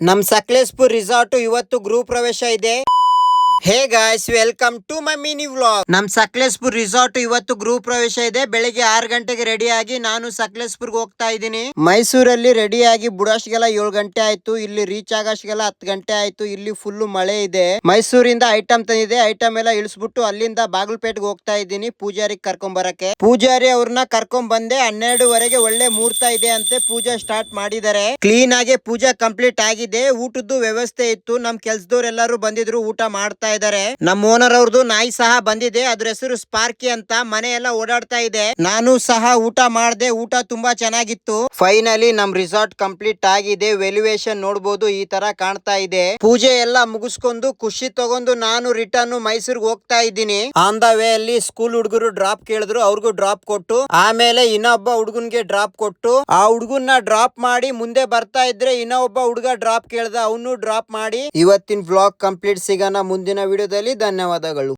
ನಮ್ ಸಕಲೇಶ್ಪುರ್ ರಿಸಾರ್ಟ್ ಇವತ್ತು ಗೃಹ ಪ್ರವೇಶ ಇದೆ. Hey guys, welcome to my mini vlog. ನಮ್ ಸಕಲೇಶ್ಪುರ್ ರಿಸಾರ್ಟ್ ಇವತ್ತು ಗೃಹ ಪ್ರವೇಶ ಇದೆ. ಬೆಳಿಗ್ಗೆ 6 ಗಂಟೆಗೆ ರೆಡಿ ಆಗಿ ನಾನು ಸಕಲೇಶ್ಪುರ್ಗೆ ಹೋಗ್ತಾ ಇದ್ದೀನಿ. ಮೈಸೂರಲ್ಲಿ ರೆಡಿ ಆಗಿ ಬುಡಾಶ್ಗೆಲ್ಲ 7 ಗಂಟೆ ಆಯ್ತು. ಇಲ್ಲಿ ರೀಚ್ ಆಗೋಷ್ಗೆಲ್ಲ 10 ಗಂಟೆ ಆಯ್ತು. ಇಲ್ಲಿ ಫುಲ್ ಮಳೆ ಇದೆ. ಮೈಸೂರಿಂದ ಐಟಮ್ ತಂದಿದೆ. ಐಟಮ್ ಎಲ್ಲ ಇಳಿಸ್ಬಿಟ್ಟು ಅಲ್ಲಿಂದ ಬಾಗಲಪೇಟೆಗೆ ಹೋಗ್ತಾ ಇದ್ದೀನಿ ಪೂಜಾರಿ ಕರ್ಕೊಂಡ್ ಬರಕ್ಕೆ. ಪೂಜಾರಿ ಅವ್ರನ್ನ ಕರ್ಕೊಂಡ್ ಬಂದೆ. 12:30ಗೆ ಒಳ್ಳೆ ಮುಹೂರ್ತ ಇದೆ ಅಂತೆ. ಪೂಜಾ ಸ್ಟಾರ್ಟ್ ಮಾಡಿದ್ದಾರೆ. ಕ್ಲೀನ್ ಆಗಿ ಪೂಜಾ ಕಂಪ್ಲೀಟ್ ಆಗಿದೆ. ಊಟದ್ದು ವ್ಯವಸ್ಥೆ ಇತ್ತು. ನಮ್ ಕೆಲ್ಸದವ್ರೆಲ್ಲರೂ ಬಂದಿದ್ರು, ಊಟ ಮಾಡ್ತಾ ಇದ್ದಾರೆ. ನಮ್ಮ ಓನರ್ ಅವ್ರದ್ದು ನಾಯಿ ಸಹ ಬಂದಿದೆ. ಅದ್ರ ಹೆಸರು ಸ್ಪಾರ್ಕಿ ಅಂತ. ಮನೆ ಎಲ್ಲ ಓಡಾಡ್ತಾ ಇದೆ. ನಾನು ಸಹ ಊಟ ಮಾಡಿದೆ. ಊಟ ತುಂಬಾ ಚೆನ್ನಾಗಿತ್ತು. ಫೈನಲಿ ನಮ್ ರಿಸಾರ್ಟ್ ಕಂಪ್ಲೀಟ್ ಆಗಿದೆ. ವೆಲ್ಯುವೇಷನ್ ನೋಡಬಹುದು, ಈ ತರ ಕಾಣ್ತಾ ಇದೆ. ಪೂಜೆ ಎಲ್ಲ ಮುಗಿಸ್ಕೊಂಡು ಖುಷಿ ತಗೊಂಡು ನಾನು ರಿಟರ್ನ್ ಮೈಸೂರ್ಗೆ ಹೋಗ್ತಾ ಇದ್ದೀನಿ. ಆನ್ ದ ವೇ ಅಲ್ಲಿ ಸ್ಕೂಲ್ ಹುಡುಗರು ಡ್ರಾಪ್ ಕೇಳಿದ್ರು, ಅವ್ರಿಗೂ ಡ್ರಾಪ್ ಕೊಟ್ಟು ಆಮೇಲೆ ಇನ್ನೊಬ್ಬ ಹುಡುಗನ್ಗೆ ಡ್ರಾಪ್ ಕೊಟ್ಟು ಆ ಹುಡುಗನ್ನ ಡ್ರಾಪ್ ಮಾಡಿ ಮುಂದೆ ಬರ್ತಾ ಇದ್ರೆ ಇನ್ನೊಬ್ಬ ಹುಡುಗ ಡ್ರಾಪ್ ಕೇಳ್ದ, ಅವನು ಡ್ರಾಪ್ ಮಾಡಿ ಇವತ್ತಿನ ವ್ಲಾಗ್ ಕಂಪ್ಲೀಟ್. ಸಿಗೋಣ ಮುಂದಿನ ವಿಡಿಯೋದಲ್ಲಿ. ಧನ್ಯವಾದಗಳು.